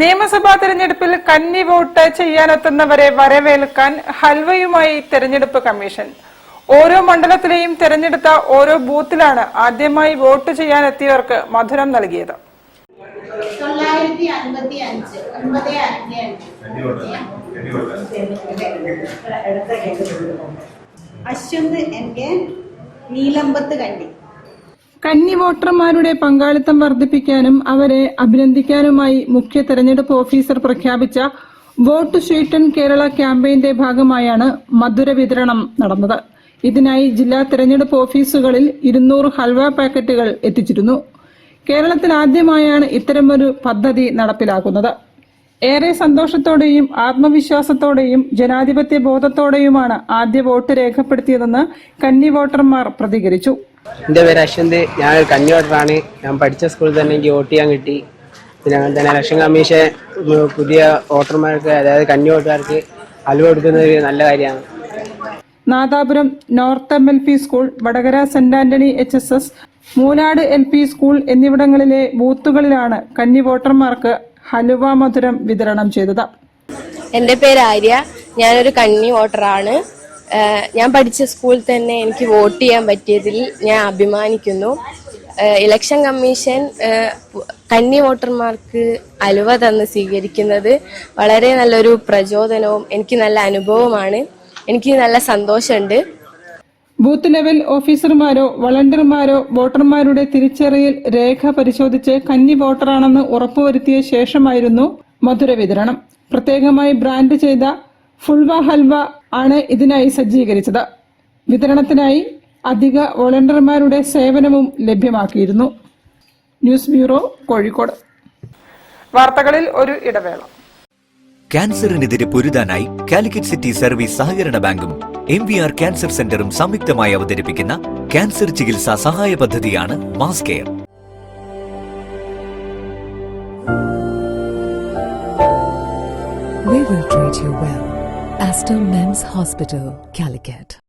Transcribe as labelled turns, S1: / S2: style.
S1: നിയമസഭാ തെരഞ്ഞെടുപ്പിൽ കന്നി വോട്ട് ചെയ്യാനെത്തുന്നവരെ വരവേൽക്കാൻ ഹൽവയുമായി തെരഞ്ഞെടുപ്പ് കമ്മീഷൻ. ഓരോ മണ്ഡലത്തിലെയും തെരഞ്ഞെടുത്ത ഓരോ ബൂത്തിലാണ് ആദ്യമായി വോട്ട് ചെയ്യാനെത്തിയവർക്ക് മധുരം നൽകിയത്. കന്നി വോട്ടർമാരുടെ പങ്കാളിത്തം വർദ്ധിപ്പിക്കാനും അവരെ അഭിനന്ദിക്കാനുമായി മുഖ്യ തെരഞ്ഞെടുപ്പ് ഓഫീസർ പ്രഖ്യാപിച്ച വോട്ട് സ്വീറ്റൻ കേരള ക്യാമ്പയിന്റെ ഭാഗമായാണ് മധുര വിതരണം നടന്നത്. ഇതിനായി ജില്ലാ തെരഞ്ഞെടുപ്പ് ഓഫീസുകളിൽ 200 ഹൽവ പാക്കറ്റുകൾ എത്തിച്ചിരുന്നു. കേരളത്തിൽ ആദ്യമായാണ് ഇത്തരമൊരു പദ്ധതി നടപ്പിലാക്കുന്നത്. ഏറെ സന്തോഷത്തോടെയും ആത്മവിശ്വാസത്തോടെയും ജനാധിപത്യ ബോധത്തോടെയുമാണ് ആദ്യ വോട്ട് രേഖപ്പെടുത്തിയതെന്ന് കന്നി വോട്ടർമാർ പ്രതികരിച്ചു.
S2: എൻ്റെ പേര് അശ്വന്ത്. ഞാനൊരു കന്നി വോട്ടറാണ്. ഞാൻ പഠിച്ച സ്കൂളിൽ തന്നെ എനിക്ക് വോട്ട് ചെയ്യാൻ കിട്ടി. പിന്നെ അങ്ങനെ തന്നെ ഇലക്ഷൻ കമ്മീഷൻ പുതിയ വോട്ടർമാർക്ക്, അതായത് കന്നി വോട്ടുകാർക്ക് ഹൽവ കൊടുക്കുന്നത് ഒരു നല്ല കാര്യമാണ്.
S1: Nadapuram north MLP school, Vadakara saint Antony HSS, Moolad LP school എന്നിവിടങ്ങളിലെ ബൂത്തുകളിലാണ് കന്നി വോട്ടർമാർക്ക് ഹലുവ മധുരം വിതരണം ചെയ്തത്.
S3: എൻ്റെ പേര് ആര്യ. ഞാനൊരു കന്നി വോട്ടറാണ്. ഞാൻ പഠിച്ച സ്കൂളിൽ തന്നെ എനിക്ക് വോട്ട് ചെയ്യാൻ പറ്റിയതിൽ ഞാൻ അഭിമാനിക്കുന്നു. ഇലക്ഷൻ കമ്മീഷൻ കന്നി വോട്ടർമാർക്ക് ഹലുവ തന്ന് സ്വീകരിക്കുന്നത് വളരെ നല്ലൊരു പ്രചോദനവും എനിക്ക് നല്ല അനുഭവമാണ്. എനിക്ക് നല്ല സന്തോഷമുണ്ട്.
S1: ബൂത്ത് ലെവൽ ഓഫീസർമാരോ വളണ്ടിയർമാരോ വോട്ടർമാരുടെ തിരിച്ചറിയൽ രേഖ പരിശോധിച്ച് കന്നി വോട്ടറാണെന്ന് ഉറപ്പുവരുത്തിയ ശേഷമായിരുന്നു മധുര വിതരണം. പ്രത്യേകമായി ബ്രാൻഡ് ചെയ്ത ഫുൾവ ഹൽവ ആണ് ഇതിനായി സജ്ജീകരിച്ചത്. വിതരണത്തിനായി അധിക വോളണ്ടിയർമാരുടെ സേവനവും ലഭ്യമാക്കിയിരുന്നു. News bureau, Kozhikode. വാർത്തകളിൽ ഒരു ഇടവേള.
S4: ക്യാൻസറിനെതിരെ പൊരുതാനായി കാലിക്കറ്റ് സിറ്റി സർവീസ് സഹകരണ ബാങ്കും MVR ക്യാൻസർ സെന്ററും സംയുക്തമായി അവതരിപ്പിക്കുന്ന ക്യാൻസർ ചികിത്സാ സഹായ പദ്ധതിയാണ് mass care.
S5: We will treat you well. Astor Men's Hospital, Calicut.